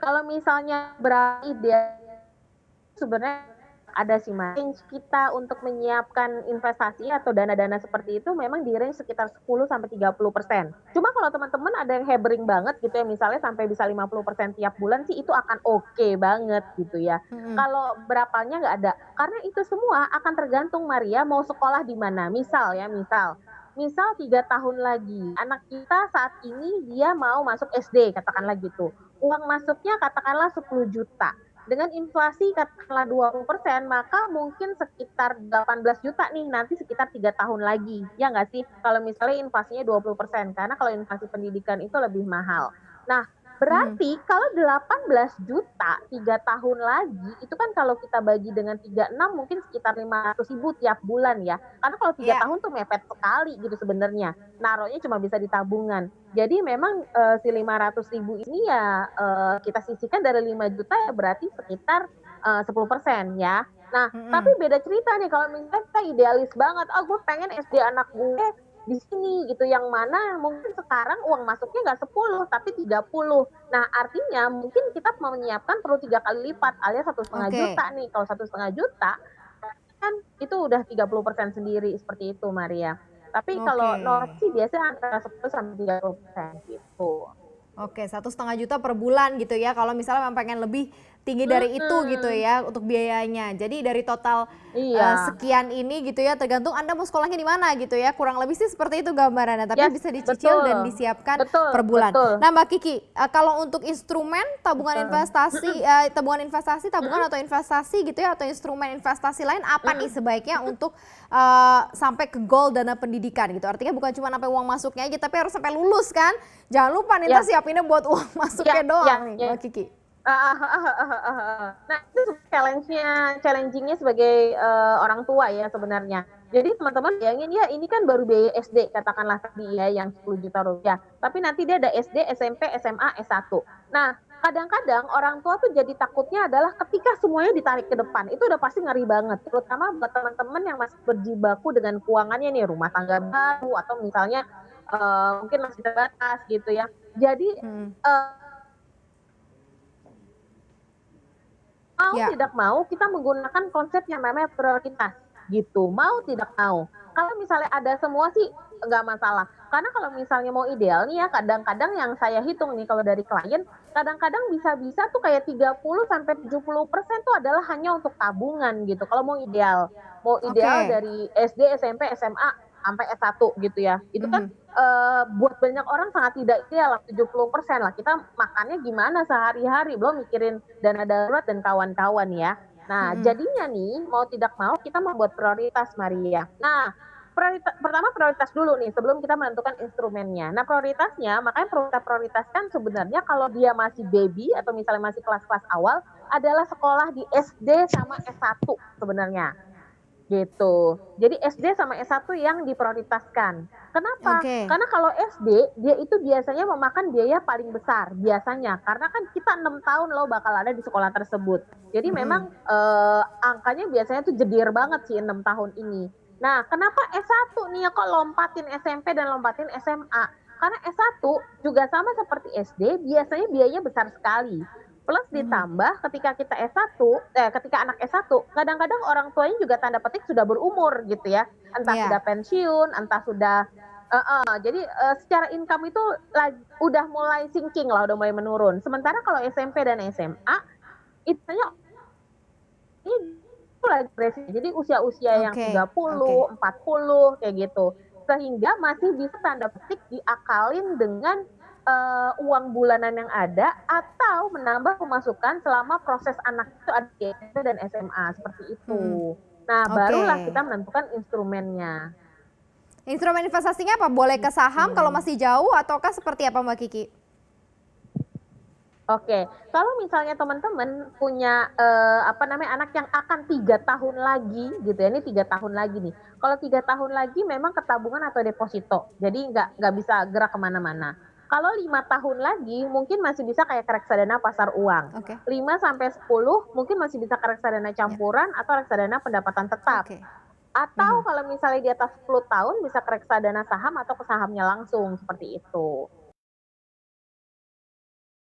Kalau misalnya ideal sebenarnya ada sih Mas, range kita untuk menyiapkan investasi atau dana-dana seperti itu memang di range sekitar 10-30%. Cuma kalau teman-teman ada yang hebring banget gitu ya, misalnya sampai bisa 50% tiap bulan sih itu akan oke banget gitu ya. Mhm. Kalau berapanya nggak ada, karena itu semua akan tergantung Maria mau sekolah di mana. Misal ya, misal 3 tahun lagi, anak kita saat ini dia mau masuk SD katakanlah gitu. Uang masuknya katakanlah 10 juta, dengan inflasi katakanlah 20%, maka mungkin sekitar 18 juta nih nanti sekitar 3 tahun lagi, ya nggak sih? Kalau misalnya inflasinya 20%, karena kalau inflasi pendidikan itu lebih mahal. Nah, Mhm. berarti kalau 18 juta 3 tahun lagi, itu kan kalau kita bagi dengan 36 mungkin sekitar 500.000 tiap bulan ya. Karena kalau 3 Iya. tahun tuh mepet sekali gitu sebenarnya, naruhnya cuma bisa di tabungan. Jadi memang, si 500.000 ini ya, kita sisihkan dari 5 juta ya berarti sekitar, 10% ya. Nah, tapi Mhm. beda cerita nih kalau misalnya kita idealis banget, "Oh, gue pengen SD anak gue di sini," gitu, yang mana mungkin sekarang uang masuknya nggak 10 tapi 30. Nah, artinya mungkin kita menyiapkan perlu 3 kali lipat alias 1,5 juta Oke. nih. Kalau 1,5 juta berarti kan itu udah 30% sendiri, seperti itu Maria. Tapi kalau Oke. normal sih biasanya antara 10-30% gitu. Oke, 1,5 juta per bulan gitu ya, kalau misalnya memang pengen lebih tinggi dari itu gitu Mhm, ya untuk biayanya. Jadi dari total, iya. sekian ini gitu ya, tergantung Anda mau sekolahnya di mana gitu ya, kurang lebih sih seperti itu gambarannya, tapi Yes, bisa dicicil dan betul. disiapkan per Betul bulan. betul. Nah Mbak Kiki, kalau untuk instrumen Betul. Mhm, tabungan mhm, atau investasi gitu ya, atau instrumen investasi lain apa nih mhm, sebaiknya mhm. untuk, sampai ke goal dana pendidikan gitu? Artinya bukan cuma sampai uang masuknya aja, tapi harus sampai lulus kan? Jangan lupa nih entar Iya, siapinnya buat uang iya masuknya iya doang nih iya. Mbak Kiki. Heeh heeh heeh heeh heeh. Nah, itu challenging-nya sebagai, orang tua ya sebenarnya. Jadi teman-teman bayangin ya, ini kan baru biaya SD katakanlah tadi ya yang 10 juta rupiah, tapi nanti dia ada SD, SMP, SMA, S1. Nah, kadang-kadang orang tua tuh jadi takutnya adalah ketika semuanya ditarik ke depan, itu udah pasti ngeri banget, terutama buat teman-teman yang masih berjibaku dengan keuangannya nih, rumah tangga baru atau misalnya, mungkin masih terbatas gitu ya. Jadi, Mhm. mau Ya. tidak mau kita menggunakan konsep yang namanya prioritas, gitu, mau tidak mau. Kalau misalnya ada semua sih nggak masalah, karena kalau misalnya mau ideal nih ya, kadang-kadang yang saya hitung nih kalau dari klien, kadang-kadang bisa-bisa tuh kayak 30-70% tuh adalah hanya untuk tabungan gitu, kalau mau ideal. Mau ideal Oke. dari SD, SMP, SMA, sampai S1 gitu ya. Itu kan, Mhm. buat banyak orang sangat tidak ideal lah, 70% lah, kita makannya gimana sehari-hari, belum mikirin dana darurat dan kawan-kawan ya. Nah, Mhm. jadinya nih, mau tidak mau kita membuat prioritas, Maria. Nah, pertama prioritas dulu nih, sebelum kita menentukan instrumennya. Nah, prioritasnya, makanya perlu kita prioritaskan sebenarnya kalau dia masih baby atau misalnya masih kelas-kelas awal, adalah sekolah di SD sama S1 sebenarnya. Gitu. Jadi SD sama S1 yang diprioritaskan. Kenapa? Oke. Karena kalau SD, dia itu biasanya memakan biaya paling besar, biasanya. Karena kan kita 6 tahun loh bakal ada di sekolah tersebut. Jadi Mhm. memang, angkanya biasanya tuh jedir banget sih 6 tahun ini. Nah, kenapa S1 nih ya kok lompatin SMP dan lompatin SMA? Karena S1 juga sama seperti SD, biasanya biayanya besar sekali. Plus Mhm. ditambah ketika kita S1, ketika anak S1, kadang-kadang orang tuanya juga tanda petik sudah berumur gitu ya, entah sudah Iya. pensiun, entah sudah jadi, secara income itu udah mulai sinking lah, udah mulai menurun. Sementara kalau SMP dan SMA, itanya itu lagi presisi, jadi usia-usia yang Oke oke. 30, 40 kayak gitu. Sehingga masih bisa tanda petik diakalin dengan, uang bulanan yang ada atau menambah pemasukan selama proses anak itu ada di SMP dan SMA, seperti Mhm. itu. Nah, Oke. barulah kita menentukan instrumennya, Instrumen investasinya apa? Boleh ke saham kalau gitu. masih jauh ataukah seperti apa Mbak Kiki? Oke, kalau misalnya teman-teman punya, apa namanya, anak yang akan 3 tahun lagi gitu ya, ini 3 tahun lagi nih. Kalau 3 tahun lagi memang ke tabungan atau deposito, jadi nggak bisa gerak ke mana-mana. Kalau 5 tahun lagi mungkin masih bisa kayak ke reksadana pasar uang. Oke. 5 sampai 10 mungkin masih bisa ke reksadana Ya. campuran atau reksadana pendapatan tetap. Oke. Atau Mhm. kalau misalnya di atas 10 tahun bisa ke reksadana saham atau ke sahamnya langsung, seperti itu.